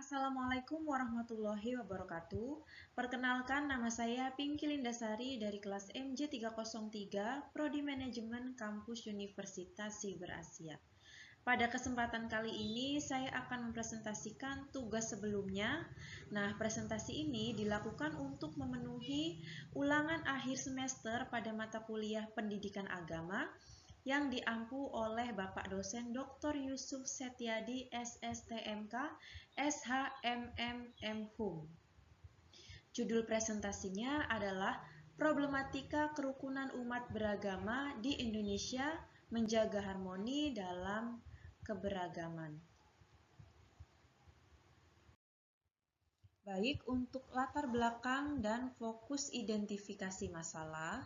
Assalamualaikum warahmatullahi wabarakatuh. Perkenalkan, nama saya Pinky Lindasari dari kelas MJ303, Prodi Manajemen Kampus Universitas Siber Asia. Pada kesempatan kali ini, saya akan mempresentasikan tugas sebelumnya. Nah, presentasi ini dilakukan untuk memenuhi ulangan akhir semester pada mata kuliah Pendidikan Agama yang diampu oleh Bapak dosen Dr. Yusuf Setiadi SSTMK SHMM Hum. Judul presentasinya adalah Problematika Kerukunan Umat Beragama di Indonesia Menjaga Harmoni dalam Keberagaman. Baik, untuk latar belakang dan fokus identifikasi masalah,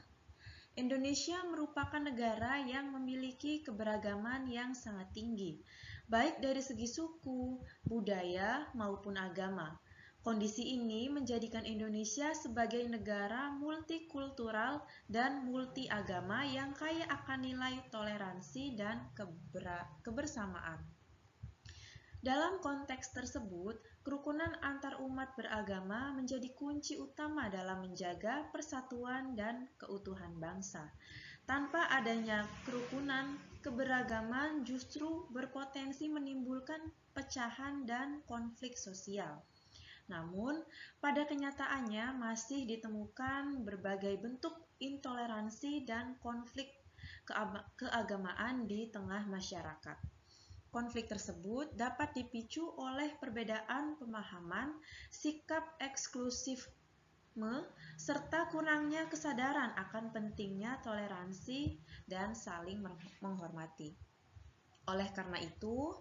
Indonesia merupakan negara yang memiliki keberagaman yang sangat tinggi, baik dari segi suku, budaya, maupun agama. Kondisi ini menjadikan Indonesia sebagai negara multikultural dan multiagama yang kaya akan nilai toleransi dan kebersamaan. Dalam konteks tersebut, kerukunan antar umat beragama menjadi kunci utama dalam menjaga persatuan dan keutuhan bangsa. Tanpa adanya kerukunan, keberagaman justru berpotensi menimbulkan pecahan dan konflik sosial. Namun, pada kenyataannya masih ditemukan berbagai bentuk intoleransi dan konflik keagamaan di tengah masyarakat. Konflik tersebut dapat dipicu oleh perbedaan pemahaman, sikap eksklusifisme, serta kurangnya kesadaran akan pentingnya toleransi dan saling menghormati. Oleh karena itu,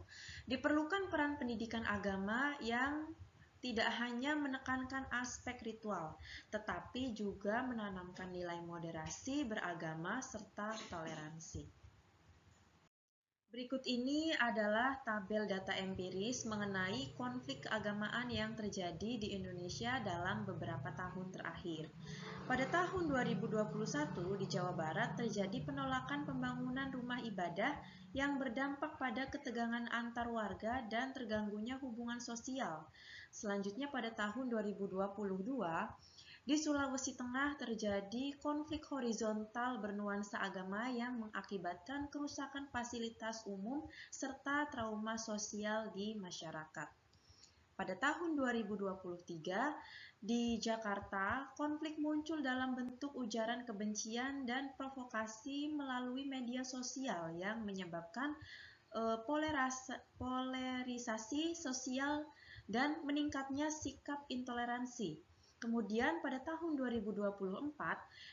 diperlukan peran pendidikan agama yang tidak hanya menekankan aspek ritual, tetapi juga menanamkan nilai moderasi beragama serta toleransi. Berikut ini adalah tabel data empiris mengenai konflik keagamaan yang terjadi di Indonesia dalam beberapa tahun terakhir. Pada tahun 2021 di Jawa Barat terjadi penolakan pembangunan rumah ibadah yang berdampak pada ketegangan antar warga dan terganggunya hubungan sosial. Selanjutnya pada tahun 2022 di Sulawesi Tengah terjadi konflik horizontal bernuansa agama yang mengakibatkan kerusakan fasilitas umum serta trauma sosial di masyarakat. Pada tahun 2023, di Jakarta, konflik muncul dalam bentuk ujaran kebencian dan provokasi melalui media sosial yang menyebabkan polarisasi sosial dan meningkatnya sikap intoleransi. Kemudian pada tahun 2024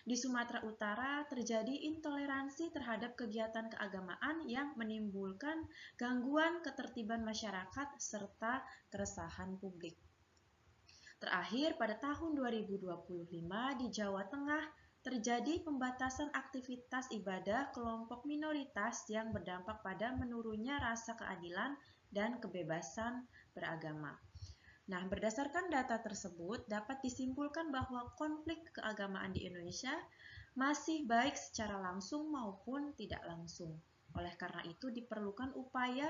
di Sumatera Utara terjadi intoleransi terhadap kegiatan keagamaan yang menimbulkan gangguan ketertiban masyarakat serta keresahan publik. Terakhir pada tahun 2025 di Jawa Tengah terjadi pembatasan aktivitas ibadah kelompok minoritas yang berdampak pada menurunnya rasa keadilan dan kebebasan beragama. Nah, berdasarkan data tersebut dapat disimpulkan bahwa konflik keagamaan di Indonesia masih baik secara langsung maupun tidak langsung. Oleh karena itu diperlukan upaya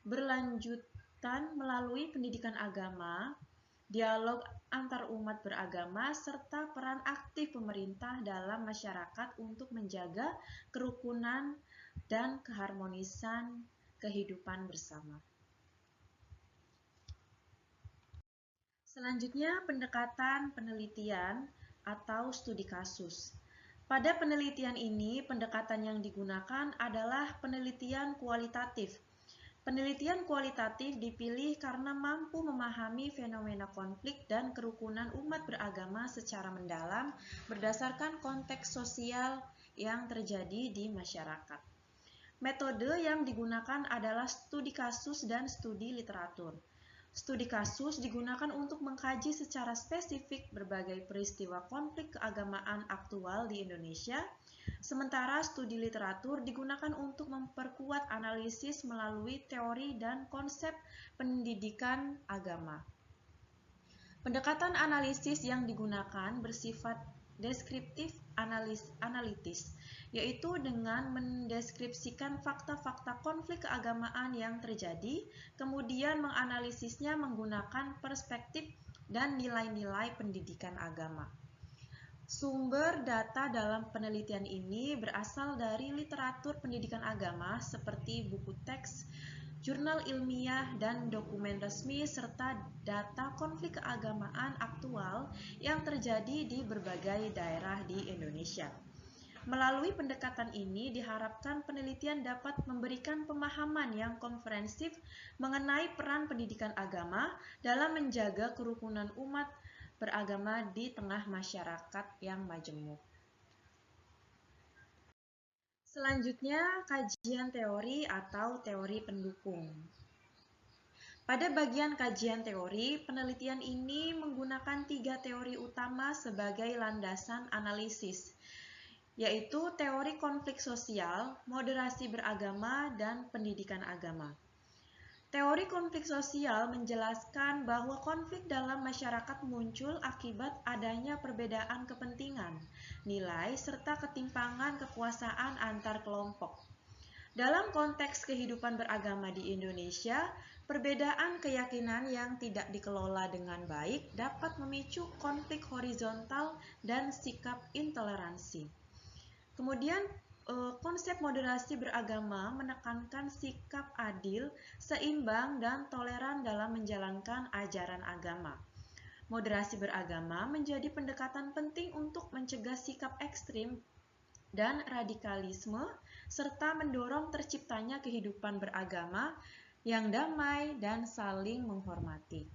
berlanjutan melalui pendidikan agama, dialog antar umat beragama, serta peran aktif pemerintah dalam masyarakat untuk menjaga kerukunan dan keharmonisan kehidupan bersama. Selanjutnya, pendekatan penelitian atau studi kasus. Pada penelitian ini, pendekatan yang digunakan adalah penelitian kualitatif. Penelitian kualitatif dipilih karena mampu memahami fenomena konflik dan kerukunan umat beragama secara mendalam berdasarkan konteks sosial yang terjadi di masyarakat. Metode yang digunakan adalah studi kasus dan studi literatur. Studi kasus digunakan untuk mengkaji secara spesifik berbagai peristiwa konflik keagamaan aktual di Indonesia, sementara studi literatur digunakan untuk memperkuat analisis melalui teori dan konsep pendidikan agama. Pendekatan analisis yang digunakan bersifat deskriptif analitis, yaitu dengan mendeskripsikan fakta-fakta konflik keagamaan yang terjadi, kemudian menganalisisnya menggunakan perspektif dan nilai-nilai pendidikan agama. Sumber data dalam penelitian ini berasal dari literatur pendidikan agama seperti buku teks, jurnal ilmiah, dan dokumen resmi, serta data konflik keagamaan aktual yang terjadi di berbagai daerah di Indonesia. Melalui pendekatan ini diharapkan penelitian dapat memberikan pemahaman yang komprehensif mengenai peran pendidikan agama dalam menjaga kerukunan umat beragama di tengah masyarakat yang majemuk. Selanjutnya, kajian teori atau teori pendukung. Pada bagian kajian teori, penelitian ini menggunakan 3 teori utama sebagai landasan analisis, yaitu teori konflik sosial, moderasi beragama, dan pendidikan agama. Teori konflik sosial menjelaskan bahwa konflik dalam masyarakat muncul akibat adanya perbedaan kepentingan, nilai, serta ketimpangan kekuasaan antar kelompok. Dalam konteks kehidupan beragama di Indonesia, perbedaan keyakinan yang tidak dikelola dengan baik dapat memicu konflik horizontal dan sikap intoleransi. Kemudian, konsep moderasi beragama menekankan sikap adil, seimbang, dan toleran dalam menjalankan ajaran agama. Moderasi beragama menjadi pendekatan penting untuk mencegah sikap ekstrim dan radikalisme, serta mendorong terciptanya kehidupan beragama yang damai dan saling menghormati.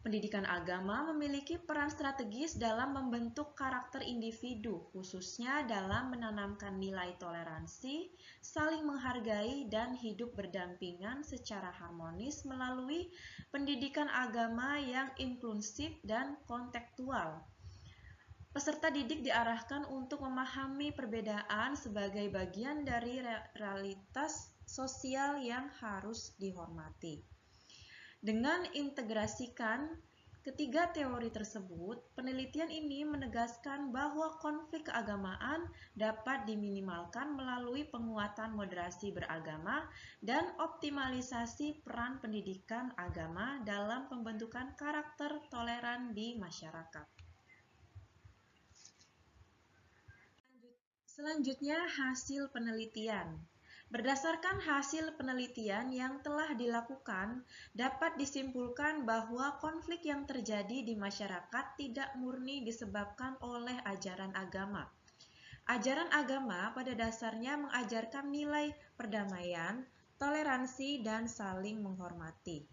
Pendidikan agama memiliki peran strategis dalam membentuk karakter individu, khususnya dalam menanamkan nilai toleransi, saling menghargai, dan hidup berdampingan secara harmonis melalui pendidikan agama yang inklusif dan kontekstual. Peserta didik diarahkan untuk memahami perbedaan sebagai bagian dari realitas sosial yang harus dihormati. Dengan integrasikan ketiga teori tersebut, penelitian ini menegaskan bahwa konflik keagamaan dapat diminimalkan melalui penguatan moderasi beragama dan optimalisasi peran pendidikan agama dalam pembentukan karakter toleran di masyarakat. Selanjutnya, hasil penelitian. Berdasarkan hasil penelitian yang telah dilakukan, dapat disimpulkan bahwa konflik yang terjadi di masyarakat tidak murni disebabkan oleh ajaran agama. Ajaran agama pada dasarnya mengajarkan nilai perdamaian, toleransi, dan saling menghormati.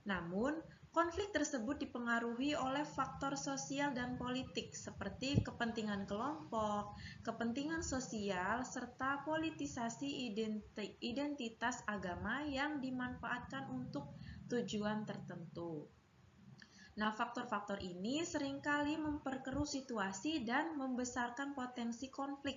Namun, konflik tersebut dipengaruhi oleh faktor sosial dan politik seperti kepentingan kelompok, kepentingan sosial, serta politisasi identitas agama yang dimanfaatkan untuk tujuan tertentu. Nah, faktor-faktor ini seringkali memperkeruh situasi dan membesarkan potensi konflik.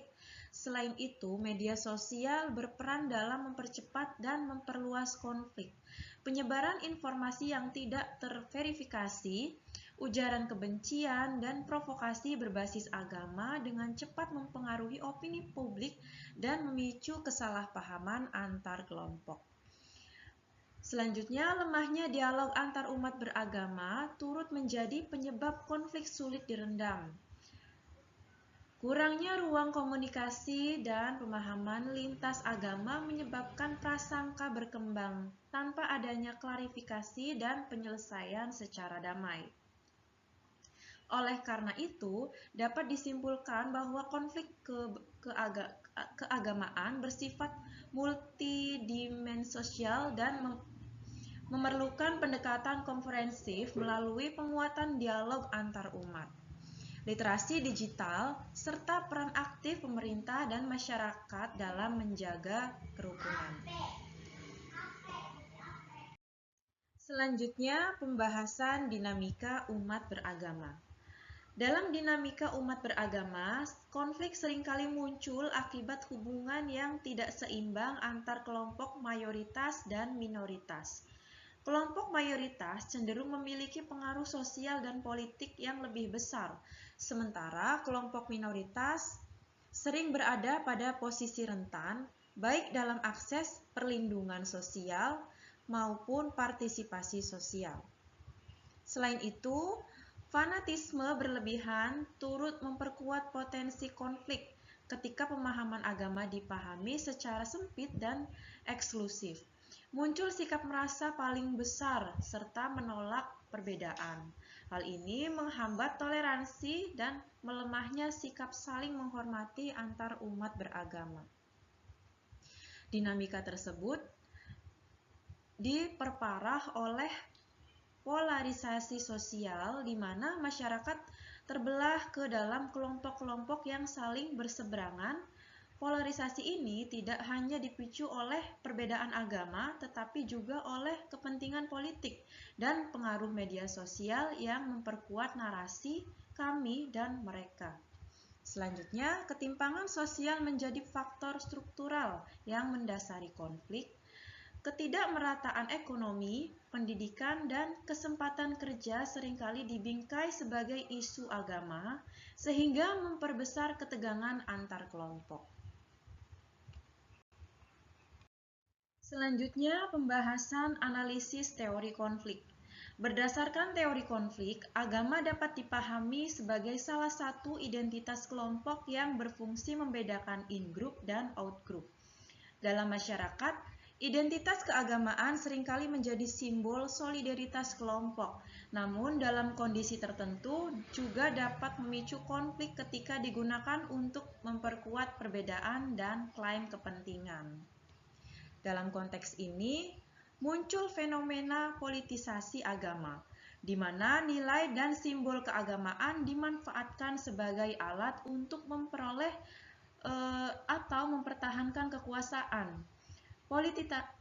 Selain itu, media sosial berperan dalam mempercepat dan memperluas konflik. Penyebaran informasi yang tidak terverifikasi, ujaran kebencian, dan provokasi berbasis agama dengan cepat mempengaruhi opini publik dan memicu kesalahpahaman antar kelompok. Selanjutnya, lemahnya dialog antar umat beragama turut menjadi penyebab konflik sulit direndam. Kurangnya ruang komunikasi dan pemahaman lintas agama menyebabkan prasangka berkembang tanpa adanya klarifikasi dan penyelesaian secara damai. Oleh karena itu, dapat disimpulkan bahwa konflik keagamaan bersifat multidimensional dan memerlukan pendekatan komprehensif melalui penguatan dialog antar umat, literasi digital, serta peran aktif pemerintah dan masyarakat dalam menjaga kerukunan. Selanjutnya, pembahasan dinamika umat beragama. Dalam dinamika umat beragama, konflik seringkali muncul akibat hubungan yang tidak seimbang antar kelompok mayoritas dan minoritas. kelompok mayoritas cenderung memiliki pengaruh sosial dan politik yang lebih besar, sementara kelompok minoritas sering berada pada posisi rentan, baik dalam akses perlindungan sosial maupun partisipasi sosial. Selain itu, fanatisme berlebihan turut memperkuat potensi konflik ketika pemahaman agama dipahami secara sempit dan eksklusif. Muncul sikap merasa paling besar serta menolak perbedaan. Hal ini menghambat toleransi dan melemahnya sikap saling menghormati antar umat beragama. Dinamika tersebut diperparah oleh polarisasi sosial di mana masyarakat terbelah ke dalam kelompok-kelompok yang saling berseberangan. Polarisasi ini tidak hanya dipicu oleh perbedaan agama, tetapi juga oleh kepentingan politik dan pengaruh media sosial yang memperkuat narasi kami dan mereka. Selanjutnya, ketimpangan sosial menjadi faktor struktural yang mendasari konflik. Ketidakmerataan ekonomi, pendidikan, dan kesempatan kerja seringkali dibingkai sebagai isu agama, sehingga memperbesar ketegangan antar kelompok. Selanjutnya, pembahasan analisis teori konflik. Berdasarkan teori konflik, agama dapat dipahami sebagai salah satu identitas kelompok yang berfungsi membedakan in-group dan out-group. Dalam masyarakat, identitas keagamaan seringkali menjadi simbol solidaritas kelompok, namun dalam kondisi tertentu juga dapat memicu konflik ketika digunakan untuk memperkuat perbedaan dan klaim kepentingan. Dalam konteks ini, muncul fenomena politisasi agama, di mana nilai dan simbol keagamaan dimanfaatkan sebagai alat untuk memperoleh atau mempertahankan kekuasaan.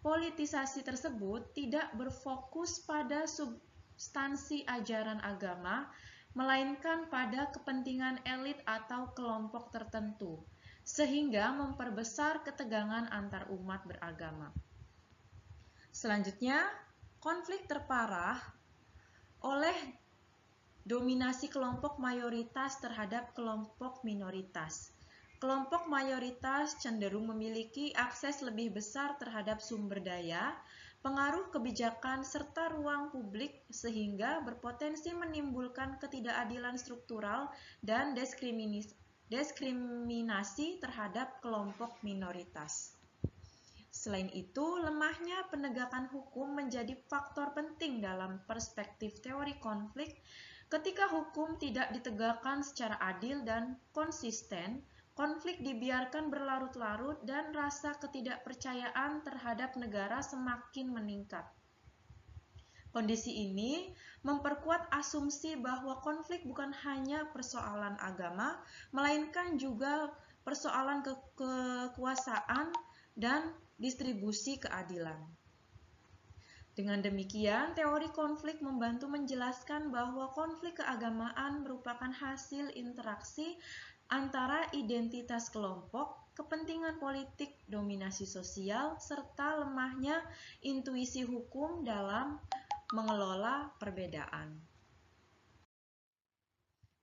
Politisasi tersebut tidak berfokus pada substansi ajaran agama, melainkan pada kepentingan elit atau kelompok tertentu, sehingga memperbesar ketegangan antar umat beragama. Selanjutnya, konflik terparah oleh dominasi kelompok mayoritas terhadap kelompok minoritas. Kelompok mayoritas cenderung memiliki akses lebih besar terhadap sumber daya, pengaruh kebijakan, serta ruang publik sehingga berpotensi menimbulkan ketidakadilan struktural dan diskriminasi terhadap kelompok minoritas. Selain itu, lemahnya penegakan hukum menjadi faktor penting dalam perspektif teori konflik. Ketika hukum tidak ditegakkan secara adil dan konsisten, konflik dibiarkan berlarut-larut dan rasa ketidakpercayaan terhadap negara semakin meningkat. Kondisi ini memperkuat asumsi bahwa konflik bukan hanya persoalan agama, melainkan juga persoalan kekuasaan dan distribusi keadilan. Dengan demikian, teori konflik membantu menjelaskan bahwa konflik keagamaan merupakan hasil interaksi antara identitas kelompok, kepentingan politik, dominasi sosial, serta lemahnya intuisi hukum dalam mengelola perbedaan.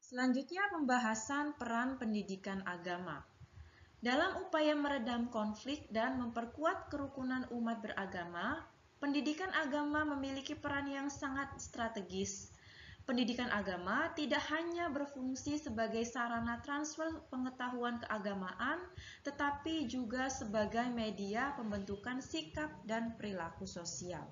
Selanjutnya, pembahasan peran pendidikan agama. Dalam upaya meredam konflik dan memperkuat kerukunan umat beragama, pendidikan agama memiliki peran yang sangat strategis. Pendidikan agama tidak hanya berfungsi sebagai sarana transfer pengetahuan keagamaan, tetapi juga sebagai media pembentukan sikap dan perilaku sosial.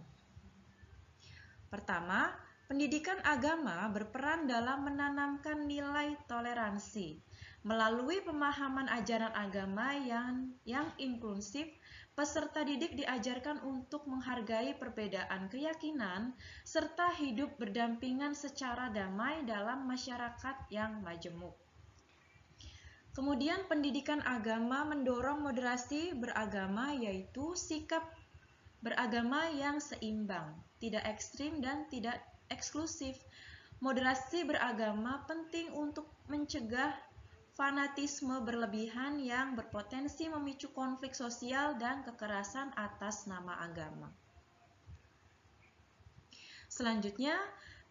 Pertama, pendidikan agama berperan dalam menanamkan nilai toleransi. Melalui pemahaman ajaran agama yang inklusif, peserta didik diajarkan untuk menghargai perbedaan keyakinan serta hidup berdampingan secara damai dalam masyarakat yang majemuk. Kemudian pendidikan agama mendorong moderasi beragama, yaitu sikap beragama yang seimbang, tidak ekstrim dan tidak eksklusif. Moderasi beragama penting untuk mencegah fanatisme berlebihan yang berpotensi memicu konflik sosial dan kekerasan atas nama agama. Selanjutnya,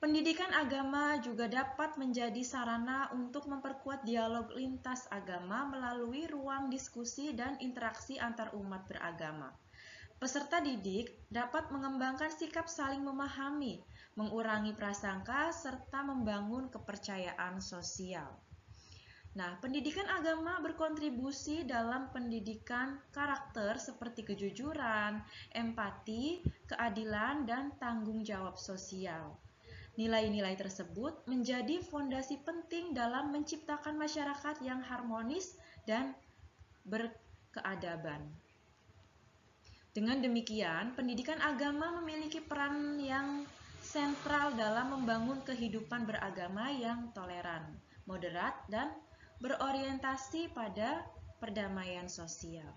pendidikan agama juga dapat menjadi sarana untuk memperkuat dialog lintas agama melalui ruang diskusi dan interaksi antar umat beragama. Peserta didik dapat mengembangkan sikap saling memahami, mengurangi prasangka, serta membangun kepercayaan sosial. Nah, pendidikan agama berkontribusi dalam pendidikan karakter seperti kejujuran, empati, keadilan, dan tanggung jawab sosial. Nilai-nilai tersebut menjadi fondasi penting dalam menciptakan masyarakat yang harmonis dan berkeadaban. Dengan demikian, pendidikan agama memiliki peran yang sentral dalam membangun kehidupan beragama yang toleran, moderat, dan berorientasi pada perdamaian sosial.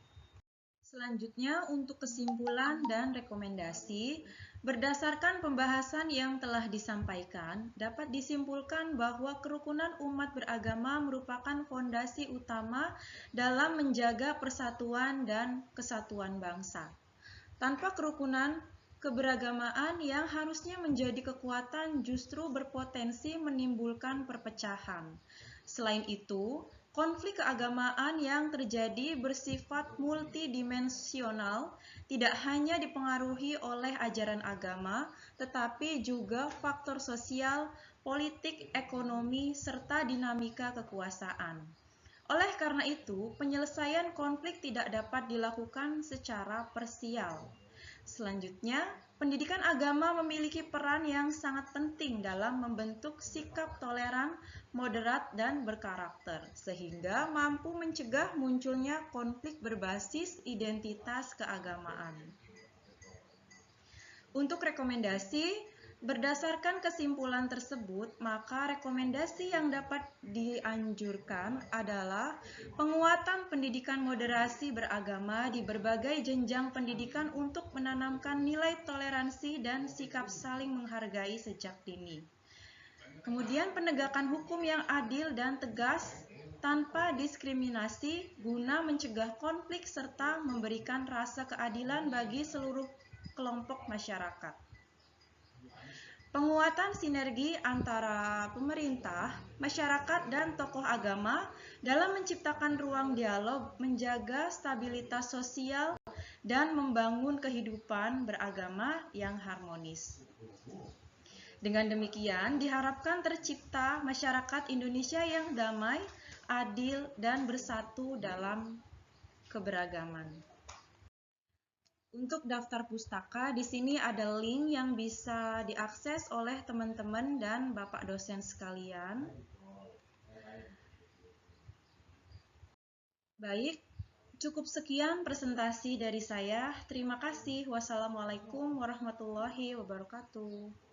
Selanjutnya, untuk kesimpulan dan rekomendasi, berdasarkan pembahasan yang telah disampaikan, dapat disimpulkan bahwa kerukunan umat beragama merupakan fondasi utama dalam menjaga persatuan dan kesatuan bangsa. Tanpa kerukunan, keberagamaan yang harusnya menjadi kekuatan justru berpotensi menimbulkan perpecahan. Selain itu, konflik keagamaan yang terjadi bersifat multidimensional, tidak hanya dipengaruhi oleh ajaran agama, tetapi juga faktor sosial, politik, ekonomi, serta dinamika kekuasaan. Oleh karena itu, penyelesaian konflik tidak dapat dilakukan secara parsial. Selanjutnya, pendidikan agama memiliki peran yang sangat penting dalam membentuk sikap toleran, moderat, dan berkarakter, sehingga mampu mencegah munculnya konflik berbasis identitas keagamaan. Untuk rekomendasi, berdasarkan kesimpulan tersebut, maka rekomendasi yang dapat dianjurkan adalah penguatan pendidikan moderasi beragama di berbagai jenjang pendidikan untuk menanamkan nilai toleransi dan sikap saling menghargai sejak dini. Kemudian penegakan hukum yang adil dan tegas tanpa diskriminasi guna mencegah konflik serta memberikan rasa keadilan bagi seluruh kelompok masyarakat. Penguatan sinergi antara pemerintah, masyarakat, dan tokoh agama dalam menciptakan ruang dialog, menjaga stabilitas sosial, dan membangun kehidupan beragama yang harmonis. Dengan demikian, diharapkan tercipta masyarakat Indonesia yang damai, adil, dan bersatu dalam keberagaman. Untuk daftar pustaka, di sini ada link yang bisa diakses oleh teman-teman dan Bapak dosen sekalian. Baik, cukup sekian presentasi dari saya. Terima kasih. Wassalamualaikum warahmatullahi wabarakatuh.